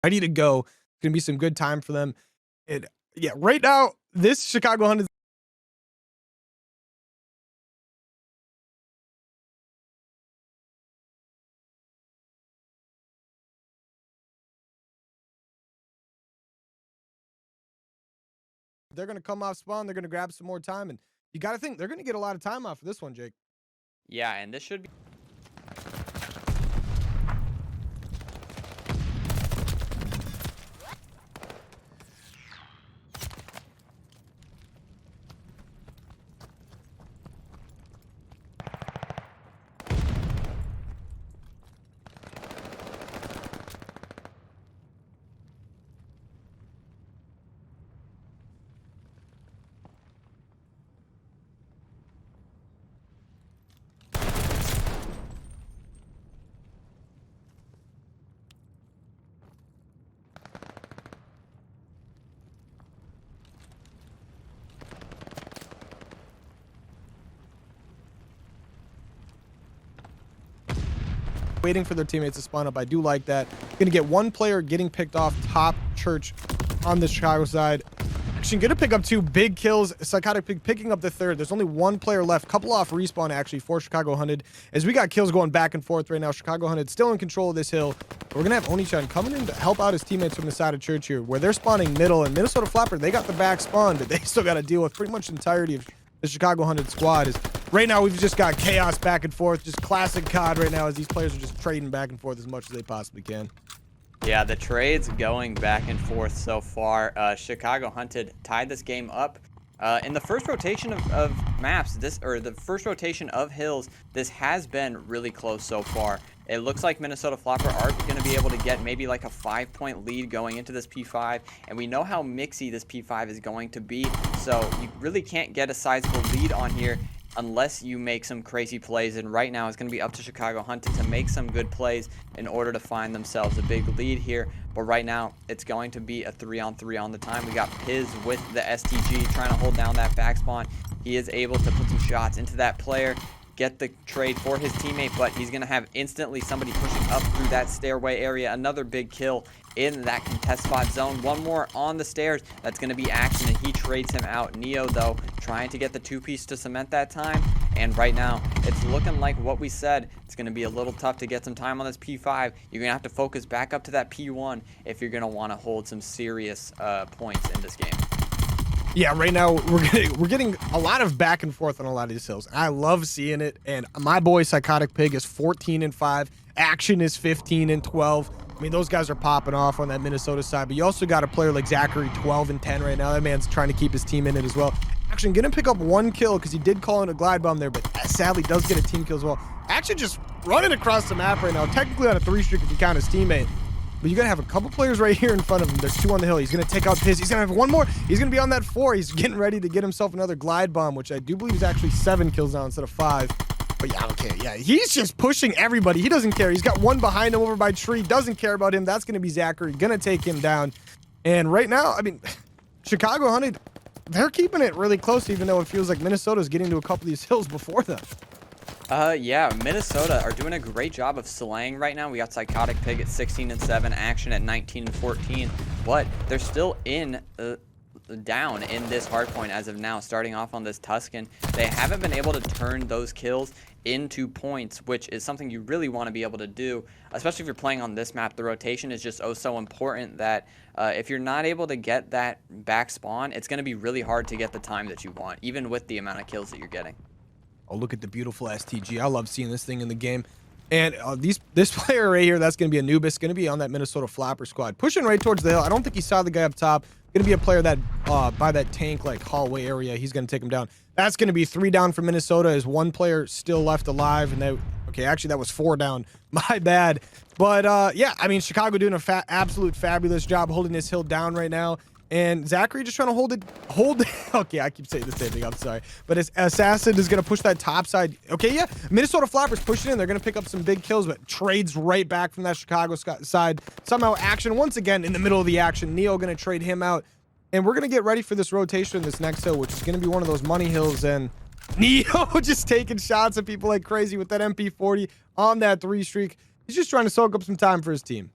ready to go. It's going to be some good time for them. And yeah, right now, this Chicago 100. They're going to come off spawn. They're going to grab some more time. And you got to think they're going to get a lot of time off of this one, Jake. Yeah, and this should be. Waiting for their teammates to spawn up. I do like that. Gonna get one player getting picked off top church on the Chicago side. Actually gonna pick up 2 big kills. Psychotic Pig picking up the 3rd. There's only 1 player left. Couple off respawn actually for Chicago 100. As we got kills going back and forth right now. Chicago 100 still in control of this hill. We're gonna have Onichan coming in to help out his teammates from the side of church here, where they're spawning middle. And Minnesota Floppr, they got the back spawn, but they still got to deal with pretty much the entirety of the Chicago 100 squad. Is right now we've just got chaos back and forth, just classic COD right now, as these players are just trading back and forth as much as they possibly can. Yeah, the trades going back and forth so far. Chicago Hunted tied this game up in the first rotation of maps. The first rotation of hills. This has been really close so far. It looks like Minnesota Floppr are going to be able to get maybe like a 5-point lead going into this P5, and we know how mixy this P5 is going to be, so you really can't get a sizable lead on here unless you make some crazy plays. And right now it's going to be up to Chicago Hunted to make some good plays in order to find themselves a big lead here. But right now it's going to be a 3-on-3 on the time. We got Piz with the STG trying to hold down that back spawn. He is able to put some shots into that player, get the trade for his teammate, but he's going to have instantly somebody pushing up through that stairway area. Another big kill in that contest spot zone. One more on the stairs. That's going to be action, and he trades him out. Neo, though, trying to get the 2-piece to cement that time. And right now, it's looking like what we said. It's going to be a little tough to get some time on this P5. You're going to have to focus back up to that P1 if you're going to want to hold some serious points in this game. Yeah, right now we're getting a lot of back and forth on a lot of these hills. I love seeing it. And my boy Psychotic Pig is 14-5. Action is 15-12. I mean, those guys are popping off on that Minnesota side. But you also got a player like Zachary, 12-10 right now. That man's trying to keep his team in it as well. Action gonna pick up 1 kill because he did call in a glide bomb there, but sadly does get a team kill as well. Action just running across the map right now, technically on a 3 streak if you count his teammate. But you're going to have a couple players right here in front of him. There's 2 on the hill. He's going to take out Piz. He's going to have 1 more. He's going to be on that 4. He's getting ready to get himself another glide bomb, which I do believe is actually 7 kills now instead of 5. But yeah, okay, yeah. He's just pushing everybody. He doesn't care. He's got 1 behind him over by tree. Doesn't care about him. That's going to be Zachary. Going to take him down. And right now, I mean, Chicago Hunted, they're keeping it really close, even though it feels like Minnesota's getting to a couple of these hills before them. Yeah, Minnesota are doing a great job of slaying right now. We got Psychotic Pig at 16-7, Action at 19-14, but they're still down in this hardpoint as of now, starting off on this Tuscan. They haven't been able to turn those kills into points, which is something you really want to be able to do, especially if you're playing on this map. The rotation is just so important that if you're not able to get that back spawn, it's going to be really hard to get the time that you want, even with the amount of kills that you're getting. Oh, look at the beautiful STG. I love seeing this thing in the game. And this player right here, that's going to be Anubis, going to be on that Minnesota Floppr squad. Pushing right towards the hill. I don't think he saw the guy up top. Going to be a player that by that tank like hallway area. He's going to take him down. That's going to be 3 down for Minnesota. Is 1 player still left alive? And they, okay, actually that was 4 down. My bad. But yeah, I mean, Chicago doing a absolute fabulous job holding this hill down right now. And Zachary just trying to hold it. Okay, I keep saying the same thing. I'm sorry. But Assassin is going to push that top side. Okay, yeah. Minnesota Floppr's pushing in. They're going to pick up some big kills, but trades right back from that Chicago side. Somehow Action, once again, in the middle of the action. Neo going to trade him out. And we're going to get ready for this rotation, this next hill, which is going to be one of those money hills. And Neo just taking shots at people like crazy with that MP40 on that 3 streak. He's just trying to soak up some time for his team.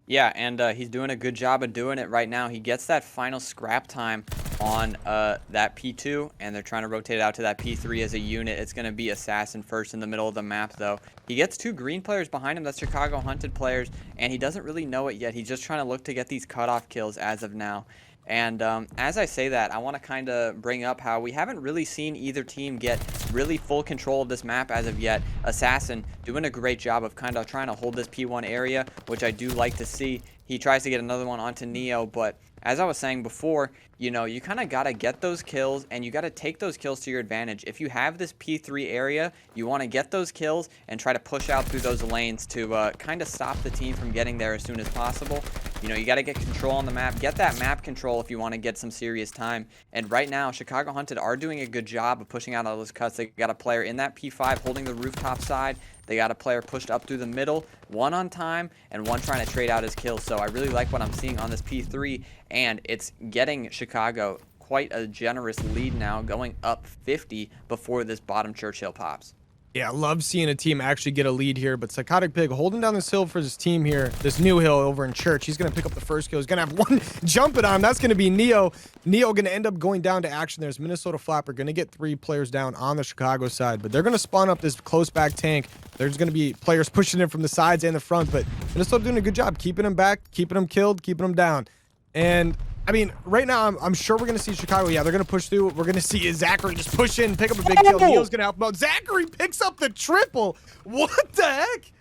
Yeah, and he's doing a good job of doing it right now. He gets that final scrap time on that P2, and they're trying to rotate it out to that P3 as a unit. It's going to be Assassin first in the middle of the map, though. He gets 2 green players behind him. That's Chicago Hunted players, and he doesn't really know it yet. He's just trying to look to get these cutoff kills as of now. And as I say that, I want to kind of bring up how we haven't really seen either team get really full control of this map as of yet. Assassin doing a great job of kind of trying to hold this P1 area, which I do like to see. He tries to get another one onto Neo, but as I was saying before, you know, you kind of got to get those kills, and you got to take those kills to your advantage. If you have this P3 area, you want to get those kills and try to push out through those lanes to kind of stop the team from getting there as soon as possible. You know, you got to get control on the map. Get that map control if you want to get some serious time. And right now, Chicago Hunted are doing a good job of pushing out all those cuts. They got a player in that P5 holding the rooftop side. They got a player pushed up through the middle, 1 on time, and 1 trying to trade out his kills. So I really like what I'm seeing on this P3, and it's getting Chicago quite a generous lead now, going up 50 before this bottom Churchill pops. Yeah, I love seeing a team actually get a lead here, but Psychotic Pig holding down this hill for his team here, this new hill over in Church. He's going to pick up the first kill. He's going to have 1 jump it on him. That's going to be Neo. Neo going to end up going down to action. There's Minnesota Floppr going to get 3 players down on the Chicago side, but they're going to spawn up this close back tank. There's going to be players pushing in from the sides and the front, but Minnesota doing a good job keeping them back, keeping them killed, keeping them down. And I mean, right now, I'm sure we're going to see Chicago. Yeah, they're going to push through. We're going to see Zachary just push in, pick up a big kill. Neo's going to help him out. Zachary picks up the triple. What the heck?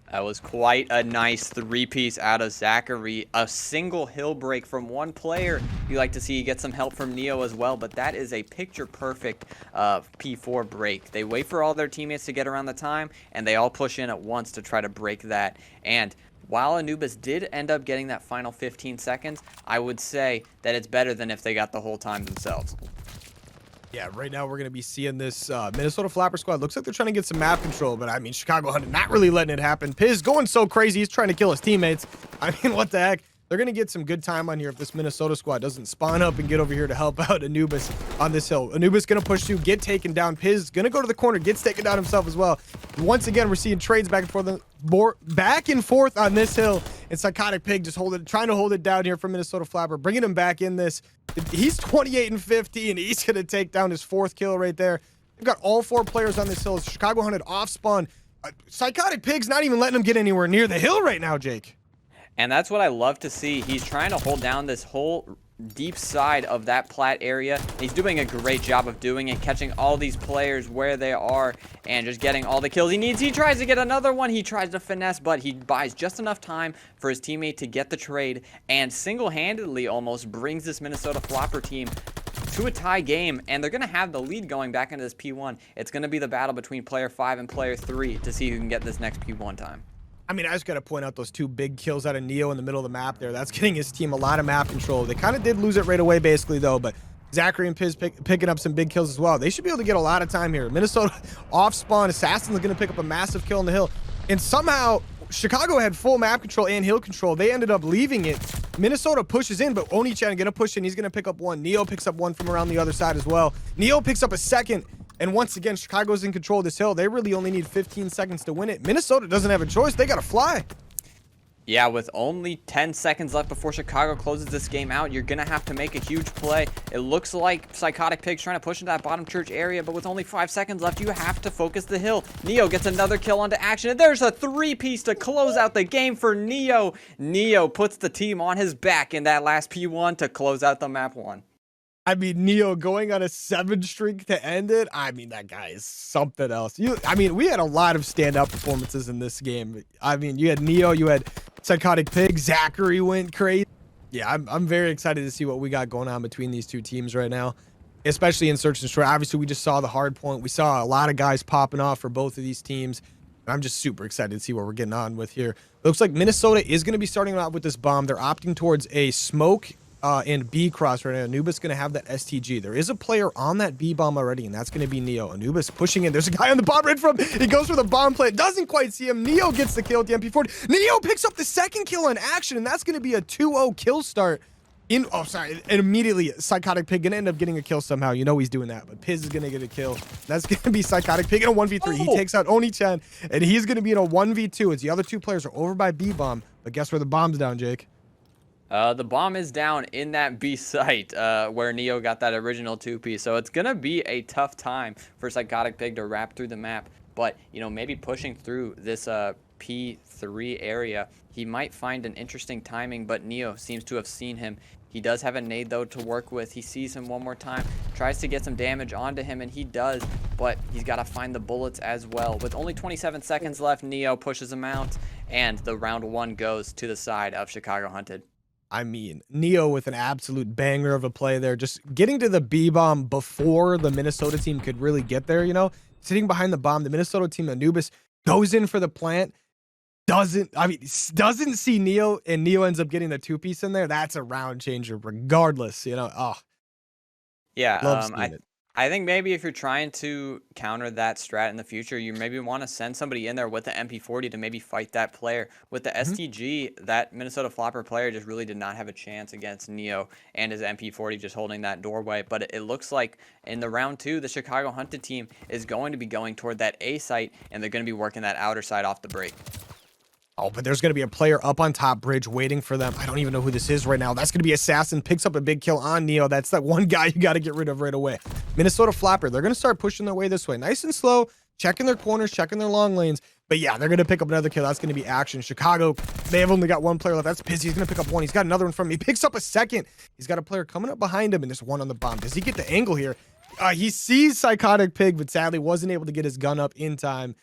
That was quite a nice 3-piece out of Zachary. A single hill break from 1 player. You like to see you get some help from Neo as well, but that is a picture-perfect P4 break. They wait for all their teammates to get around the time, and they all push in at once to try to break that. And while Anubis did end up getting that final 15 seconds, I would say that it's better than if they got the whole time themselves. Yeah, right now we're going to be seeing this Minnesota Floppr squad. Looks like they're trying to get some map control, but I mean, Chicago Hunted not really letting it happen. Piz going so crazy, he's trying to kill his teammates. I mean, what the heck? They're going to get some good time on here if this Minnesota squad doesn't spawn up and get over here to help out Anubis on this hill. Anubis going to push through, get taken down. Piz going to go to the corner, gets taken down himself as well. Once again, we're seeing trades back and forth on this hill. And Psychotic Pig just trying to hold it down here for Minnesota Floppr, bringing him back in this. He's 28 and 50, and he's going to take down his 4th kill right there. We've got all 4 players on this hill. It's Chicago Hunted off spawn. Psychotic Pig's not even letting him get anywhere near the hill right now, Jake. And that's what I love to see. He's trying to hold down this whole deep side of that plat area. He's doing a great job of doing it, catching all these players where they are and just getting all the kills he needs. He tries to get another one. He tries to finesse, but he buys just enough time for his teammate to get the trade and single-handedly almost brings this Minnesota Floppr team to a tie game, and they're going to have the lead going back into this P1. It's going to be the battle between player 5 and player 3 to see who can get this next P1 time. I mean, I just got to point out those 2 big kills out of Neo in the middle of the map there. That's getting his team a lot of map control. They kind of did lose it right away, basically, though, but Zachary and Piz picking up some big kills as well. They should be able to get a lot of time here. Minnesota off spawn. Assassin's going to pick up a massive kill on the hill. And somehow, Chicago had full map control and hill control. They ended up leaving it. Minnesota pushes in, but Oni-chan going to push in. He's going to pick up 1. Neo picks up 1 from around the other side as well. Neo picks up a 2nd. And once again, Chicago's in control of this hill. They really only need 15 seconds to win it. Minnesota doesn't have a choice. They got to fly. Yeah, with only 10 seconds left before Chicago closes this game out, you're going to have to make a huge play. It looks like Psychotic Pig's trying to push into that bottom church area, but with only 5 seconds left, you have to focus the hill. Neo gets another kill onto action, and there's a 3-piece to close out the game for Neo. Neo puts the team on his back in that last P1 to close out the map 1. I mean, Neo going on a 7 streak to end it. I mean, that guy is something else. I mean, we had a lot of standout performances in this game. I mean, you had Neo, you had Psychotic Pig, Zachary went crazy. Yeah, I'm very excited to see what we got going on between these 2 teams right now, especially in Search and Destroy. Obviously, we just saw the hard point. We saw a lot of guys popping off for both of these teams. I'm just super excited to see what we're getting on with here. Looks like Minnesota is going to be starting out with this bomb. They're opting towards a smoke and B cross right now. Anubis going to have that STG. There is a player on that B bomb already, and that's going to be Neo. Anubis pushing in. There's a guy on the bomb right from. He goes for the bomb plant. Doesn't quite see him. Neo gets the kill at the MP40. Neo picks up the 2nd kill in action, and that's going to be a 2-0 kill start. And immediately Psychotic Pig gonna end up getting a kill somehow. You know he's doing that, but Piz is gonna get a kill. That's gonna be Psychotic Pig in a 1v3. He takes out Oni-chan, and he's gonna be in a 1v2 as the other 2 players are over by B-bomb, But guess where the bomb's down, Jake? The bomb is down in that B site where Neo got that original 2P. So it's going to be a tough time for Psychotic Pig to wrap through the map. But, you know, maybe pushing through this P3 area, he might find an interesting timing. But Neo seems to have seen him. He does have a nade, though, to work with. He sees him one more time, tries to get some damage onto him, and he does. But he's got to find the bullets as well. With only 27 seconds left, Neo pushes him out. And the round 1 goes to the side of Chicago Hunted. I mean, Neo with an absolute banger of a play there, just getting to the B bomb before the Minnesota team could really get there, you know, sitting behind the bomb. The Minnesota team, Anubis, goes in for the plant, doesn't see Neo, and Neo ends up getting the 2-piece in there. That's a round changer regardless, you know. Oh, Yeah, love seeing it. I think maybe if you're trying to counter that strat in the future, you maybe want to send somebody in there with the MP40 to maybe fight that player. With the STG, that Minnesota Floppr player just really did not have a chance against Neo and his MP40 just holding that doorway. But it looks like in the round 2, the Chicago Hunted team is going to be going toward that A site, and they're going to be working that outer side off the break. Oh, but there's going to be a player up on top bridge waiting for them. I don't even know who this is right now. That's going to be Assassin. Picks up a big kill on Neo. That's that one guy you got to get rid of right away. Minnesota Floppr, they're going to start pushing their way this way. Nice and slow, checking their corners, checking their long lanes. But yeah, they're going to pick up another kill. That's going to be Action. Chicago, they have only got one player left. That's Piz. He's going to pick up one. He's got another one from him. He picks up a second. He's got a player coming up behind him, and there's one on the bomb. Does he get the angle here? He sees Psychotic Pig, but sadly wasn't able to get his gun up in time.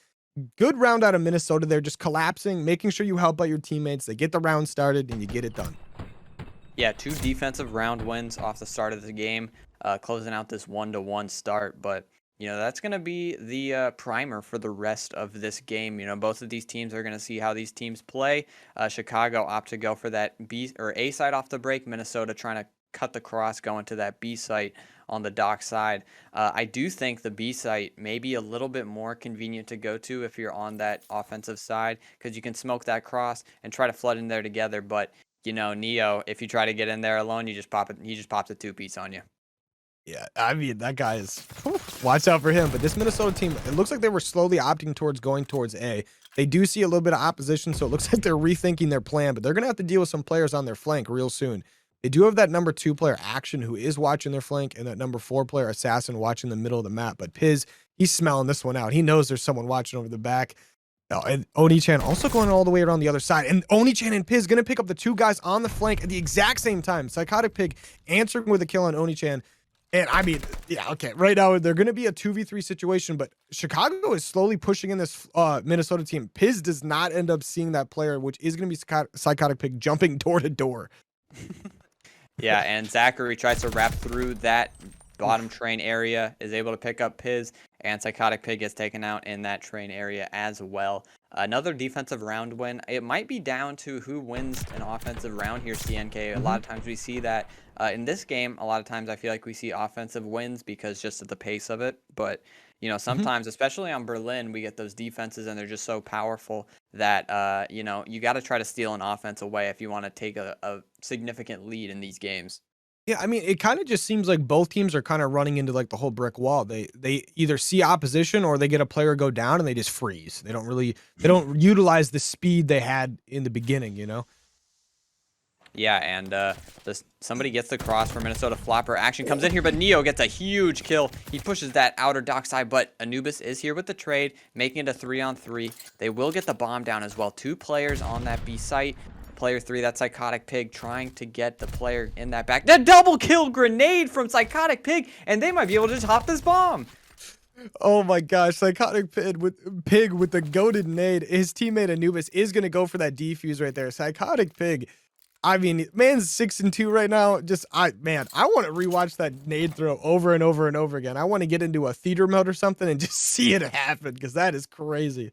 Good round out of Minnesota there, just collapsing, making sure you help out your teammates. They get the round started, and you get it done. Yeah, 2 defensive round wins off the start of the game, closing out this 1-1 start. But, you know, that's going to be the primer for the rest of this game. You know, both of these teams are going to see how these teams play. Chicago opt to go for that B or A side off the break. Minnesota trying to cut the cross, going to that B site on the dock side. I do think the B site may be a little bit more convenient to go to if you're on that offensive side, because you can smoke that cross and try to flood in there together. But, you know, Neo, if you try to get in there alone, you just pop it. He just pops a 2-piece on you. Yeah, I mean, that guy is, watch out for him. But this Minnesota team, it looks like they were slowly opting towards going towards A. They do see a little bit of opposition, so it looks like they're rethinking their plan, but they're going to have to deal with some players on their flank real soon. They do have that number 2 player, Action, who is watching their flank, and that number 4 player, Assassin, watching the middle of the map. But Piz, he's smelling this one out. He knows there's someone watching over the back. Oh, and Oni-chan also going all the way around the other side. And Oni-chan and Piz going to pick up the 2 guys on the flank at the exact same time. Psychotic Pig answering with a kill on Oni-chan. And I mean, yeah, okay, right now they're going to be a 2v3 situation, but Chicago is slowly pushing in this Minnesota team. Piz does not end up seeing that player, which is going to be Psychotic Pig jumping door to door. Yeah, and Zachary tries to wrap through that bottom train area, is able to pick up Piz, and Psychotic Pig gets taken out in that train area as well. Another defensive round win. It might be down to who wins an offensive round here, CNK. A lot of times we see that. In this game, a lot of times I feel like we see offensive wins because just of the pace of it. But, you know, sometimes, especially on Berlin, we get those defenses and they're just so powerful that, you know, you got to try to steal an offense away if you want to take a significant lead in these games. Yeah, I mean, it kind of just seems like both teams are kind of running into like the whole brick wall. They either see opposition or they get a player go down and they just freeze. They don't utilize the speed they had in the beginning, you know? Yeah, and somebody gets the cross for Minnesota Floppr. Action comes in here, but Neo gets a huge kill. He pushes that outer dock side, but Anubis is here with the trade, making it a 3-on-3. They will get the bomb down as well. 2 players on that B site. Player 3, that Psychotic Pig, trying to get the player in that back. The double kill grenade from Psychotic Pig, and they might be able to just hop this bomb. Oh my gosh, Psychotic Pig with the goated nade. His teammate Anubis is going to go for that defuse right there. Psychotic Pig, I mean, man's 6-2 right now. I want to rewatch that nade throw over and over and over again. I want to get into a theater mode or something and just see it happen, because that is crazy.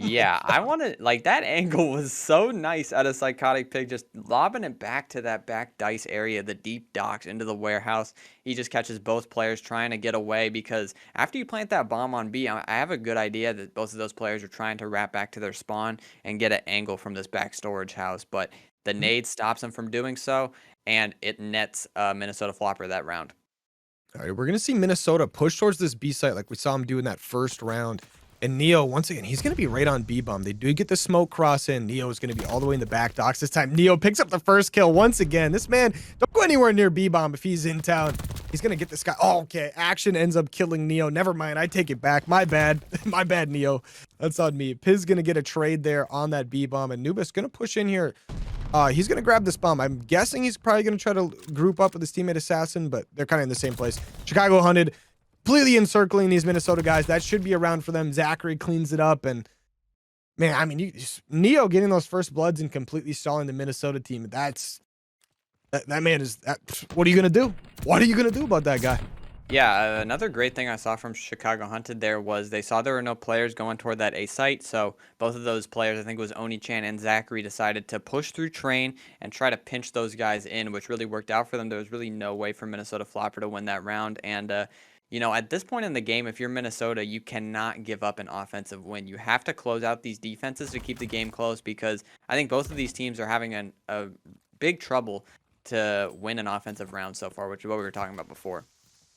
Yeah, I want to, like, that angle was so nice out of Psychotic Pig, just lobbing it back to that back dice area, the deep docks into the warehouse. He just catches both players trying to get away, because after you plant that bomb on B, I have a good idea that both of those players are trying to wrap back to their spawn and get an angle from this back storage house, but the nade stops them from doing so, and it nets Minnesota Floppr that round. All right, we're going to see Minnesota push towards this B site like we saw him do in that first round. And Neo, once again, he's going to be right on B-bomb. They do get the smoke cross in. Neo is going to be all the way in the back docks this time. Neo picks up the first kill once again. This man, don't go anywhere near B-bomb if he's in town. He's going to get this guy. Oh, okay. Action ends up killing Neo. Never mind. I take it back. My bad. My bad, Neo. That's on me. Piz going to get a trade there on that B-bomb. And Anubis going to push in here. He's going to grab this bomb. I'm guessing he's probably going to try to group up with his teammate Assassin, but they're kind of in the same place. Chicago hunted. Completely encircling these Minnesota guys. That should be a round for them. Zachary cleans it up. And, man, I mean, Neo getting those first bloods and completely stalling the Minnesota team. That man is... what are you going to do? What are you going to do about that guy? Yeah, another great thing I saw from Chicago Hunted there was they saw there were no players going toward that A site, so both of those players, I think it was Oni-chan and Zachary, decided to push through train and try to pinch those guys in, which really worked out for them. There was really no way for Minnesota Floppr to win that round, and you know, at this point in the game, if you're Minnesota, you cannot give up an offensive win. You have to close out these defenses to keep the game close, because I think both of these teams are having a big trouble to win an offensive round so far, which is what we were talking about before.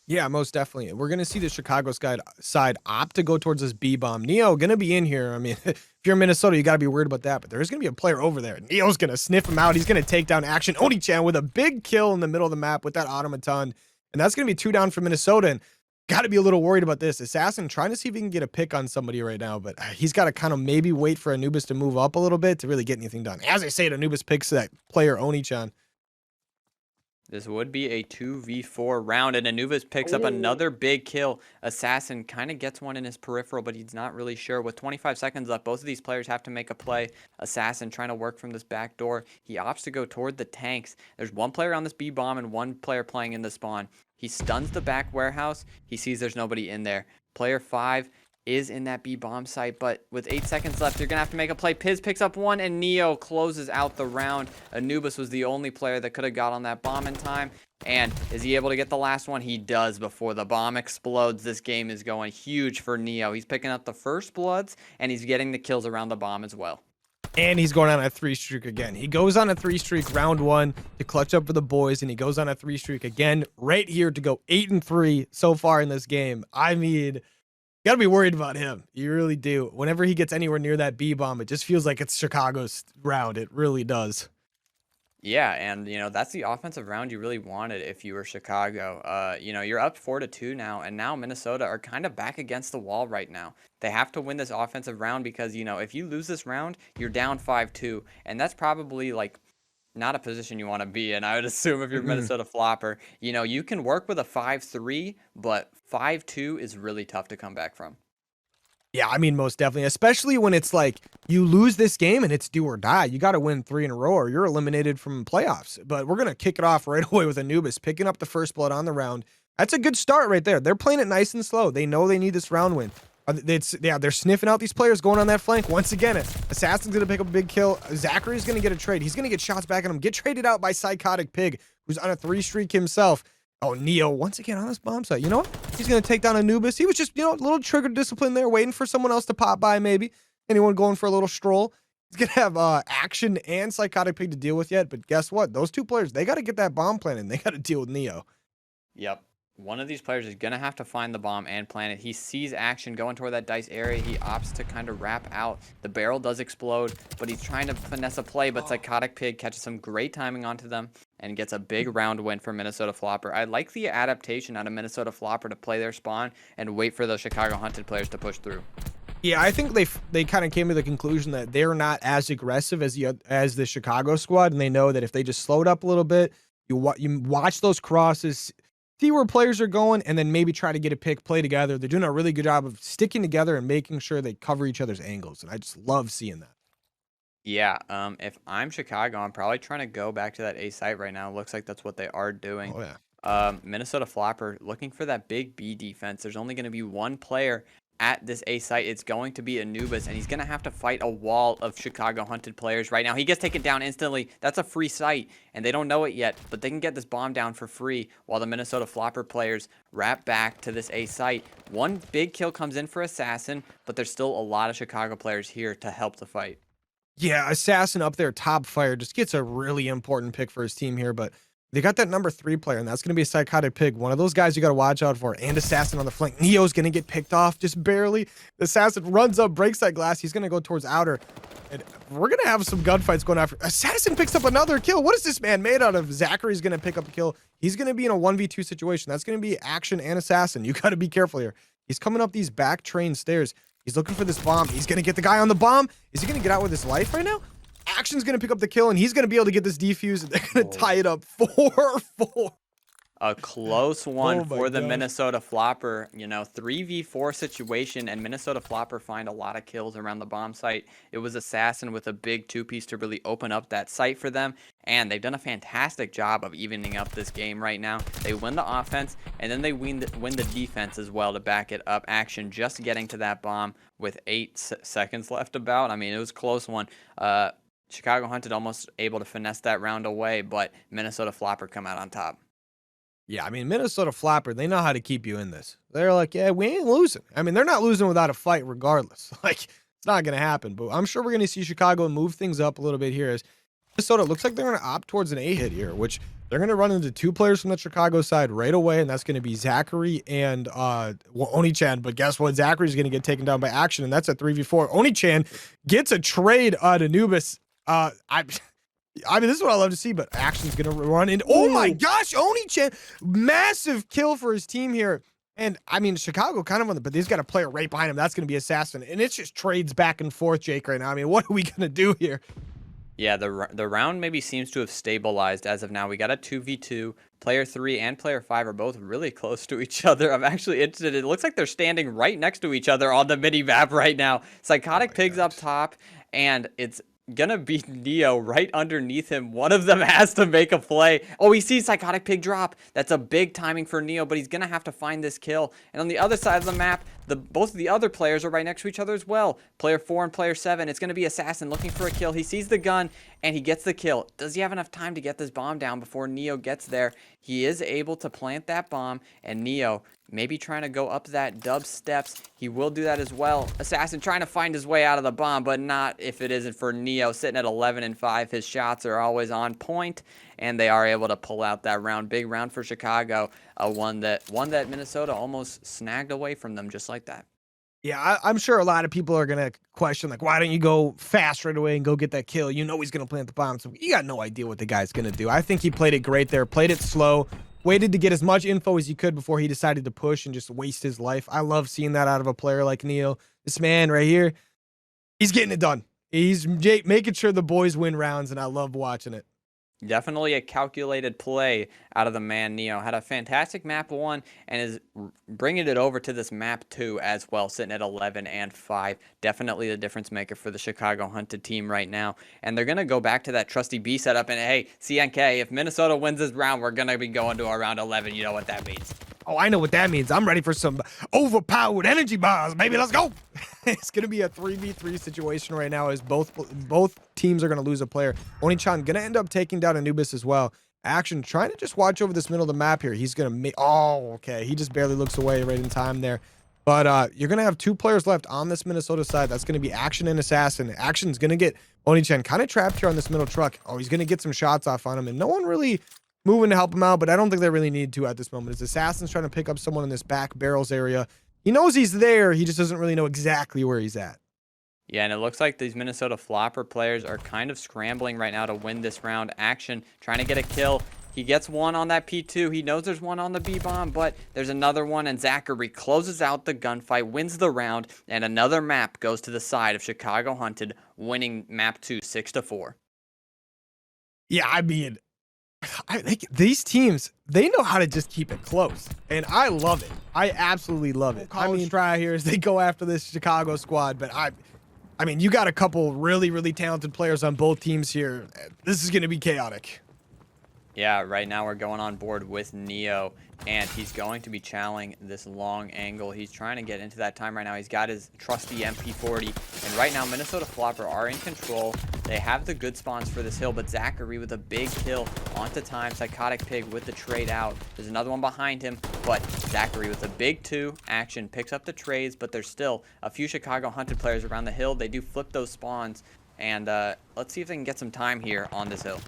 Yeah, most definitely. We're going to see the Chicago side opt to go towards this B-bomb. Neo going to be in here. I mean, if you're Minnesota, you got to be worried about that. But there's going to be a player over there. Neo's going to sniff him out. He's going to take down Action. Oni-chan with a big kill in the middle of the map with that automaton. And that's going to be 2 down for Minnesota. And got to be a little worried about this. Assassin trying to see if he can get a pick on somebody right now. But he's got to kind of maybe wait for Anubis to move up a little bit to really get anything done. As I say it, Anubis picks that player Oni-chan. This would be a 2v4 round, and Anubis picks up another big kill. Assassin kind of gets one in his peripheral, but he's not really sure. With 25 seconds left, both of these players have to make a play. Assassin trying to work from this back door. He opts to go toward the tanks. There's one player on this B-bomb and one player playing in the spawn. He stuns the back warehouse. He sees there's nobody in there. Player 5 is in that B-bomb site, but with 8 seconds left, you're going to have to make a play. Piz picks up one, and Neo closes out the round. Anubis was the only player that could have got on that bomb in time, and is he able to get the last one? He does before the bomb explodes. This game is going huge for Neo. He's picking up the first bloods, and he's getting the kills around the bomb as well. And he's going on a 3 streak again. He goes on a 3 streak round 1 to clutch up for the boys, and he goes on a 3 streak again right here to go 8-3 so far in this game. I mean... you got to be worried about him. You really do. Whenever he gets anywhere near that B-bomb, it just feels like it's Chicago's round. It really does. Yeah, and, you know, that's the offensive round you really wanted if you were Chicago. You know, you're up 4-2 now, and now Minnesota are kind of back against the wall right now. They have to win this offensive round because, you know, if you lose this round, you're down 5-2, and that's probably, like, not a position you want to be in. I would assume if you're Minnesota Floppr, you know, you can work with a 5-3, but 5-2 is really tough to come back from. Yeah, I mean, most definitely, especially when it's like you lose this game and it's do or die. You got to win 3 in a row or you're eliminated from playoffs. But we're going to kick it off right away with Anubis picking up the first blood on the round. That's a good start right there. They're playing it nice and slow. They know they need this round win. They're sniffing out these players going on that flank. Once again, Assassin's going to pick up a big kill. Zachary's going to get a trade. He's going to get shots back at him. Get traded out by Psychotic Pig, who's on a 3 streak himself. Oh, Neo, once again on this bomb site. You know what? He's going to take down Anubis. He was just, you know, a little trigger discipline there, waiting for someone else to pop by maybe. Anyone going for a little stroll. He's going to have Action and Psychotic Pig to deal with yet. But guess what? Those 2 players, they got to get that bomb planted. They got to deal with Neo. Yep. One of these players is going to have to find the bomb and plant it. He sees Action going toward that dice area. He opts to kind of wrap out. The barrel does explode, but he's trying to finesse a play, but Psychotic Pig catches some great timing onto them and gets a big round win for Minnesota Floppr. I like the adaptation out of Minnesota Floppr to play their spawn and wait for those Chicago Hunted players to push through. Yeah, I think they kind of came to the conclusion that they're not as aggressive as the Chicago squad, and they know that if they just slowed up a little bit, you watch those crosses, see where players are going, and then maybe try to get a pick, play together. They're doing a really good job of sticking together and making sure they cover each other's angles, and I just love seeing that. Yeah, if I'm Chicago, I'm probably trying to go back to that A site right now. Looks like that's what they are doing. Oh, yeah. Minnesota Floppr looking for that big B defense. There's only going to be one player at this A site. It's going to be Anubis, and he's going to have to fight a wall of Chicago Hunted players right now. He gets taken down instantly. That's a free site, and they don't know it yet, but they can get this bomb down for free while the Minnesota Floppr players wrap back to this A site. One big kill comes in for Assassin, but there's still a lot of Chicago players here to help the fight. Yeah, Assassin up there, top fire, just gets a really important pick for his team here, but They got that number 3 player, and that's going to be a Psychotic Pig. One of those guys you got to watch out for. And Assassin on the flank. Neo's going to get picked off just barely. The Assassin runs up, breaks that glass. He's going to go towards outer. And we're going to have some gunfights going after. Assassin picks up another kill. What is this man made out of? Zachary's going to pick up a kill. He's going to be in a 1v2 situation. That's going to be Action and Assassin. You got to be careful here. He's coming up these back train stairs. He's looking for this bomb. He's going to get the guy on the bomb. Is he going to get out with his life right now? Action's going to pick up the kill, and he's going to be able to get this defuse, and they're going to tie it up 4-4. A close one for the gosh. Minnesota Floppr. You know, 3v4 situation, and Minnesota Floppr find a lot of kills around the bomb site. It was Assassin with a big 2-piece to really open up that site for them, and they've done a fantastic job of evening up this game right now. They win the offense, and then they win the defense as well to back it up. Action just getting to that bomb with 8 seconds left about. I mean, it was a close one. Chicago Hunted almost able to finesse that round away, but Minnesota Floppr come out on top. Yeah, I mean, Minnesota Floppr, they know how to keep you in this. They're like, yeah, we ain't losing. I mean, they're not losing without a fight regardless. Like, it's not going to happen. But I'm sure we're going to see Chicago move things up a little bit here. As Minnesota looks like they're going to opt towards an A hit here, which they're going to run into 2 players from the Chicago side right away, and that's going to be Zachary and Oni-chan. But guess what? Zachary's going to get taken down by Action, and that's a 3v4. Oni-chan gets a trade on Anubis. I mean, this is what I love to see, but Action's going to run in. Oh my gosh, Oni-chan, massive kill for his team here. And I mean, Chicago kind of on the, but he's got a player right behind him. That's going to be Assassin. And it's just trades back and forth, Jake, right now. I mean, what are we going to do here? Yeah, the round maybe seems to have stabilized as of now. We got a 2v2. Player 3 and player 5 are both really close to each other. I'm actually interested. It looks like they're standing right next to each other on the mini map right now. Psychotic Pig's up top, and it's gonna be Neo right underneath him. One of them has to make a play. Oh, he sees Psychotic Pig drop. That's a big timing for Neo, but he's gonna have to find this kill. And on the other side of the map, both of the other players are right next to each other as well. Player 4 and player 7. It's gonna be Assassin looking for a kill. He sees the gun and he gets the kill. Does he have enough time to get this bomb down before Neo gets there? He is able to plant that bomb, and Neo maybe trying to go up that dub steps. He will do that as well. Assassin trying to find his way out of the bomb, but not if it isn't for Neo. Sitting at 11 and 5. His shots are always on point, and they are able to pull out that round. Big round for Chicago. One that Minnesota almost snagged away from them just like that. Yeah, I'm sure a lot of people are going to question, like, why don't you go fast right away and go get that kill? You know he's going to plant the bomb. So you got no idea what the guy's going to do. I think he played it great there, played it slow, waited to get as much info as he could before he decided to push and just waste his life. I love seeing that out of a player like Neo. This man right here, he's getting it done. He's making sure the boys win rounds, and I love watching it. Definitely a calculated play out of the man Neo. Had a fantastic map 1 and is bringing it over to this map 2 as well, sitting at 11 and 5. Definitely the difference maker for the Chicago Hunted team right now. And they're going to go back to that trusty B setup. And hey, CNK, if Minnesota wins this round, we're going to be going to around 11. You know what that means. Oh, I know what that means. I'm ready for some overpowered energy bars, baby. Let's go. It's going to be a 3v3 situation right now as both teams are going to lose a player. Oni-chan going to end up taking down Anubis as well. Action trying to just watch over this middle of the map here. He's going to make... Oh, okay. He just barely looks away right in time there. But you're going to have 2 players left on this Minnesota side. That's going to be Action and Assassin. Action's going to get Oni-chan kind of trapped here on this middle truck. Oh, he's going to get some shots off on him, and no one really moving to help him out, but I don't think they really need to at this moment. As Assassin's trying to pick up someone in this back barrels area. He knows he's there. He just doesn't really know exactly where he's at. Yeah, and it looks like these Minnesota Floppr players are kind of scrambling right now to win this round. Action trying to get a kill. He gets one on that P2. He knows there's one on the B-bomb, but there's another one, and Zachary closes out the gunfight, wins the round, and another map goes to the side of Chicago Hunted, winning map 2 6-4. Yeah, I mean, these teams, they know how to just keep it close, and I love it. I absolutely love it. I mean, try here as they go after this Chicago squad, but I mean, you got a couple really, really talented players on both teams here. This is going to be chaotic. Yeah, right now we're going on board with Neo, and he's going to be channeling this long angle. He's trying to get into that time right now. He's got his trusty MP40, and right now Minnesota Floppr are in control. They have the good spawns for this hill, but Zachary with a big kill onto time. Psychotic Pig with the trade out. There's another one behind him, but Zachary with a big 2. Action picks up the trades, but there's still a few Chicago Hunted players around the hill. They do flip those spawns, and let's see if they can get some time here on this hill.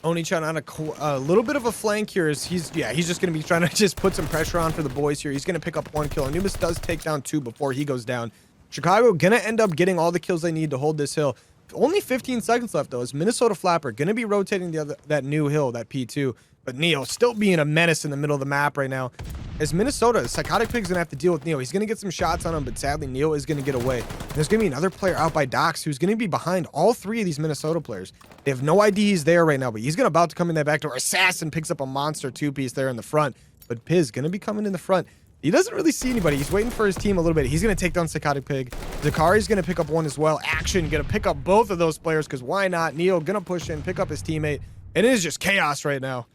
Oni-chan on a little bit of a flank here. He's just going to be trying to just put some pressure on for the boys here. He's going to pick up 1 kill. Anubis does take down 2 before he goes down. Chicago going to end up getting all the kills they need to hold this hill. Only 15 seconds left, though, as Minnesota Floppr going to be rotating that new hill, that P2. But Neo still being a menace in the middle of the map right now. As Minnesota, Psychotic Pig's going to have to deal with Neo. He's going to get some shots on him, but sadly, Neo is going to get away. And there's going to be another player out by Docs who's going to be behind all 3 of these Minnesota players. They have no idea he's there right now, but he's about to come in that back door. Assassin picks up a monster 2-piece there in the front, but Piz going to be coming in the front. He doesn't really see anybody. He's waiting for his team a little bit. He's going to take down Psychotic Pig. Zakari's going to pick up 1 as well. Action going to pick up both of those players because why not? Neo going to push in, pick up his teammate. And it is just chaos right now.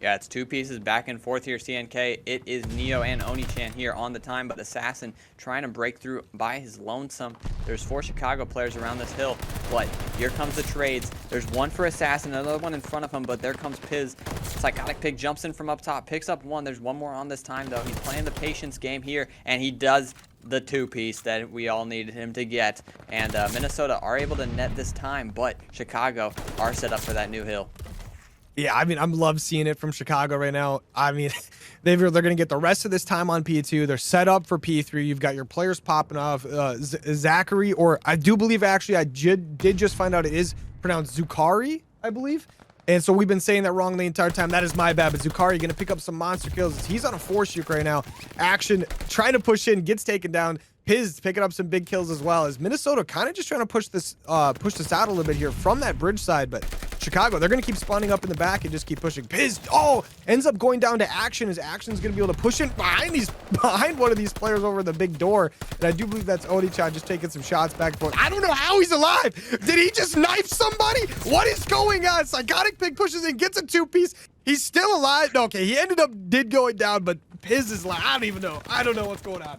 Yeah, it's 2 pieces back and forth here, CNK. It is Neo and Oni-chan here on the time, but Assassin trying to break through by his lonesome. There's 4 Chicago players around this hill, but here comes the trades. There's 1 for Assassin, another one in front of him, but there comes Piz. Psychotic Pig jumps in from up top, picks up 1. There's 1 more on this time, though. He's playing the patience game here, and he does the 2-piece that we all needed him to get. And Minnesota are able to net this time, but Chicago are set up for that new hill. Yeah, I mean, I love seeing it from Chicago right now. I mean, they're going to get the rest of this time on P2. They're set up for P3. You've got your players popping off. Zachary, or I do believe actually I did just find out it is pronounced Zukari, I believe. And so we've been saying that wrong the entire time. That is my bad. But Zukari going to pick up some monster kills. He's on a 4-streak right now. Action trying to push in, gets taken down. Piz picking up some big kills as well, as Minnesota kind of just trying to push this out a little bit here from that bridge side. But Chicago, they're going to keep spawning up in the back and just keep pushing. Piz, ends up going down to Action, as Action's going to be able to push in behind one of these players over the big door. And I do believe that's Oni-chan just taking some shots back and forth. I don't know how he's alive. Did he just knife somebody? What is going on? Psychotic Pig pushes in, gets a 2-piece. He's still alive. Okay, he did going down, but Piz is alive. I don't even know. I don't know what's going on.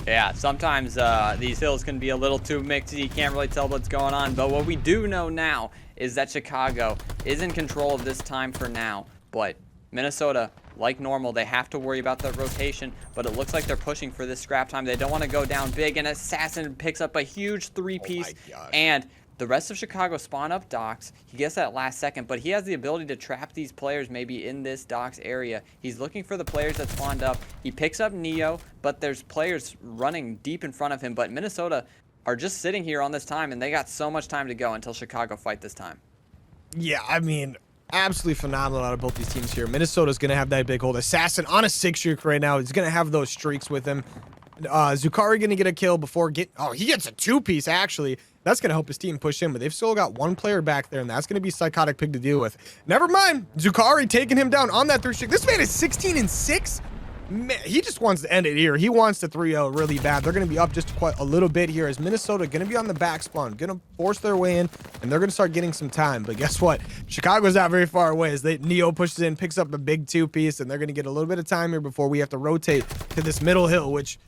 Yeah, sometimes these hills can be a little too mixy. You can't really tell what's going on. But what we do know now is that Chicago is in control of this time for now. But Minnesota, like normal, they have to worry about the rotation. But it looks like they're pushing for this scrap time. They don't want to go down big. And Assassin picks up a huge 3-piece. And the rest of Chicago spawn up Docs. He gets that last second, but he has the ability to trap these players maybe in this Docs area. He's looking for the players that spawned up. He picks up Neo, but there's players running deep in front of him. But Minnesota are just sitting here on this time, and they got so much time to go until Chicago fight this time. Yeah, I mean, absolutely phenomenal out of both these teams here. Minnesota's going to have that big hold. Assassin on a 6-streak right now. He's going to have those streaks with him. Zukari going to get a kill before he gets a 2-piece, actually. That's going to help his team push in, but they've still got 1 player back there, and that's going to be Psychotic Pig to deal with. Never mind. Zukari taking him down on that 3-streak. This man is 16-6. Man, he just wants to end it here. He wants to 3-0 really bad. They're going to be up just quite a little bit here, as Minnesota going to be on the back spawn, going to force their way in, and they're going to start getting some time. But guess what? Chicago's not very far away, as Neo pushes in, picks up a big 2-piece, and they're going to get a little bit of time here before we have to rotate to this middle hill, which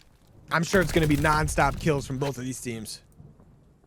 I'm sure it's going to be non-stop kills from both of these teams.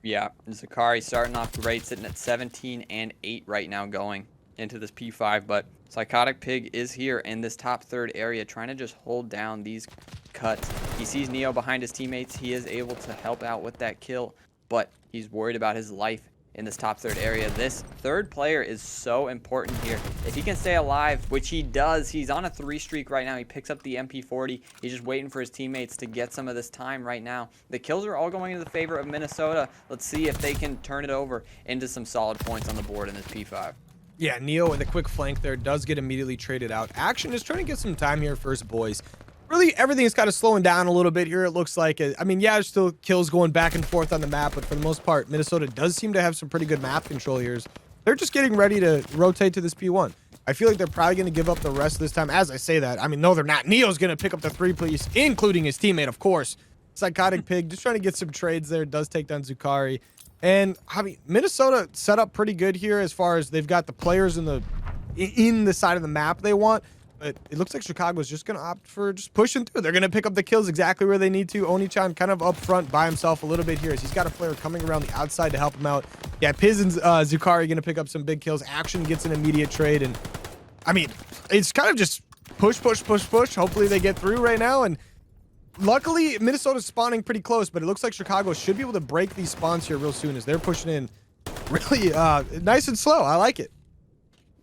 Yeah, Zakari starting off great, sitting at 17 and 8 right now going into this P5, but Psychotic Pig is here in this top 3rd area trying to just hold down these cuts. He sees Neo behind his teammates. He is able to help out with that kill, but he's worried about his life in this top 3rd area. This 3rd player is so important here. If he can stay alive, which he does, he's on a 3-streak right now. He picks up the MP40. He's just waiting for his teammates to get some of this time right now. The kills are all going in the favor of Minnesota. Let's see if they can turn it over into some solid points on the board in this P5. Yeah, Neo in the quick flank there does get immediately traded out. Action is trying to get some time here for his boys. Really, everything is kind of slowing down a little bit here, it looks like. I mean, yeah, there's still kills going back and forth on the map, but for the most part, Minnesota does seem to have some pretty good map control here. They're just getting ready to rotate to this P1. I feel like they're probably going to give up the rest of this time. As I say that, I mean, no, they're not. Neo's going to pick up the 3-piece, including his teammate, of course. Psychotic Pig just trying to get some trades there. Does take down Zukari. And, I mean, Minnesota set up pretty good here as far as they've got the players in the side of the map they want. But it looks like Chicago's just going to opt for just pushing through. They're going to pick up the kills exactly where they need to. Oni-chan kind of up front by himself a little bit here, as he's got a player coming around the outside to help him out. Yeah, Piz and Zukari going to pick up some big kills. Action gets an immediate trade. And, I mean, it's kind of just push. Hopefully they get through right now. And luckily, Minnesota's spawning pretty close, but it looks like Chicago should be able to break these spawns here real soon, as they're pushing in really nice and slow. I like it.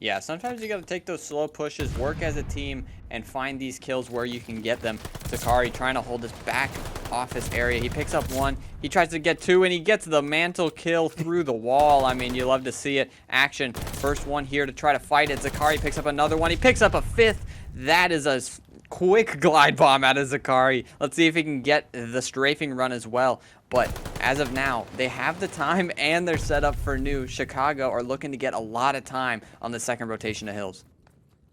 Yeah, sometimes you got to take those slow pushes, work as a team, and find these kills where you can get them. Zakari trying to hold this back office area. He picks up one. He tries to get two, and he gets the mantle kill through the wall. I mean, you love to see it. Action. First one here to try to fight it. Zakari picks up another one. He picks up a fifth. That is a quick glide bomb out of Zakari. Let's see if he can get the strafing run as well. But as of now, they have the time and they're set up for new. Chicago are looking to get a lot of time on the second rotation of Hills.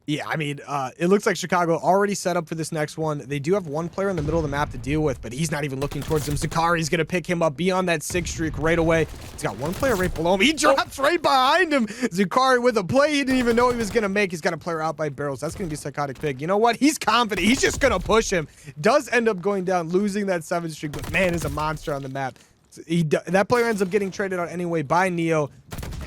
Yeah, I mean, it looks like Chicago already set up for this next one. They do have one player in the middle of the map to deal with, but he's not even looking towards him. Zakari's going to pick him up beyond that 6 streak right away. He's got one player right below him. He drops right behind him. Zakari with a play he didn't even know he was going to make. He's got a player out by barrels. That's going to be Psychotic Pig. You know what? He's confident. He's just going to push him. Does end up going down, losing that 7 streak, but man, is a monster on the map. That player ends up getting traded out anyway by Neo.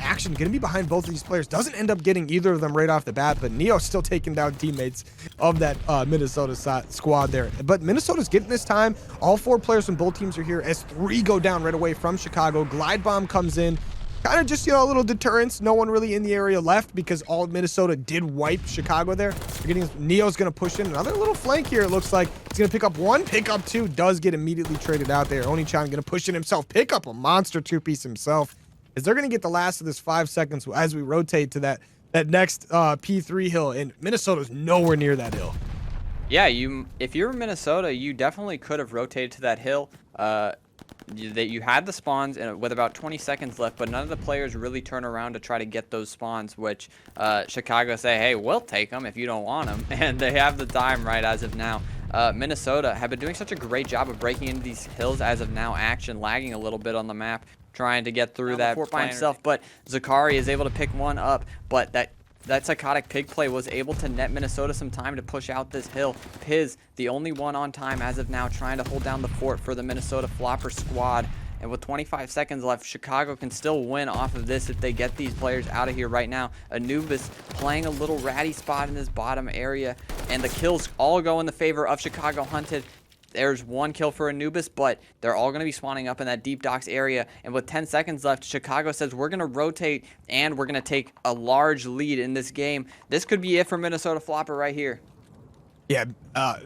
Action gonna be behind both of these players. Doesn't end up getting either of them right off the bat, but Neo's still taking down teammates of that Minnesota squad there. But Minnesota's getting this time. All 4 players from both teams are here as 3 go down right away from Chicago. Glide bomb comes in. Kind of just, you know, a little deterrence. No one really in the area left because all of Minnesota did wipe Chicago there. Neo's going to push in another little flank here. It looks like he's going to pick up 1, pick up 2. Does get immediately traded out there. Oni-chan going to push in himself, pick up a monster 2-piece himself. As they're going to get the last of this 5 seconds as we rotate to that next P3 hill. And Minnesota's nowhere near that hill. Yeah, if you're Minnesota, you definitely could have rotated to that hill. That you had the spawns and with about 20 seconds left, but none of the players really turn around to try to get those spawns, which Chicago say, hey, we'll take them if you don't want them, and they have the time right as of now. Minnesota have been doing such a great job of breaking into these hills as of now. Action lagging a little bit on the map, trying to get through that fort by himself, but Zakari is able to pick one up, but that Psychotic Pig play was able to net Minnesota some time to push out this hill. Piz, the only one on time as of now, trying to hold down the fort for the Minnesota Floppr squad. And with 25 seconds left, Chicago can still win off of this if they get these players out of here right now. Anubis playing a little ratty spot in this bottom area, and the kills all go in the favor of Chicago Hunted. There's 1 kill for Anubis, but they're all going to be spawning up in that deep docks area. And with 10 seconds left, Chicago says we're going to rotate and we're going to take a large lead in this game. This could be it for Minnesota Floppr right here. Yeah,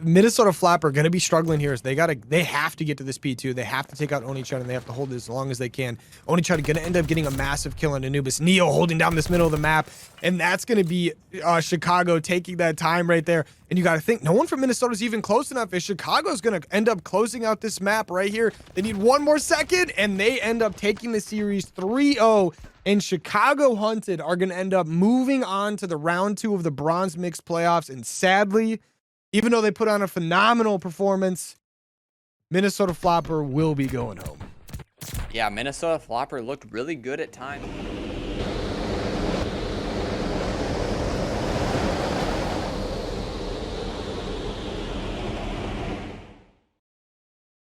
Minnesota Floppr are going to be struggling here. They have to get to this P2. They have to take out Oni-chan, and they have to hold it as long as they can. Oni-chan going to end up getting a massive kill on Anubis. Neo holding down this middle of the map, and that's going to be Chicago taking that time right there. And you got to think, no one from Minnesota is even close enough. If Chicago's going to end up closing out this map right here, they need 1 more second, and they end up taking the series 3-0. And Chicago Hunted are going to end up moving on to the round 2 of the Bronze Mixed playoffs. And sadly, even though they put on a phenomenal performance, Minnesota Floppr will be going home. Yeah, Minnesota Floppr looked really good at times.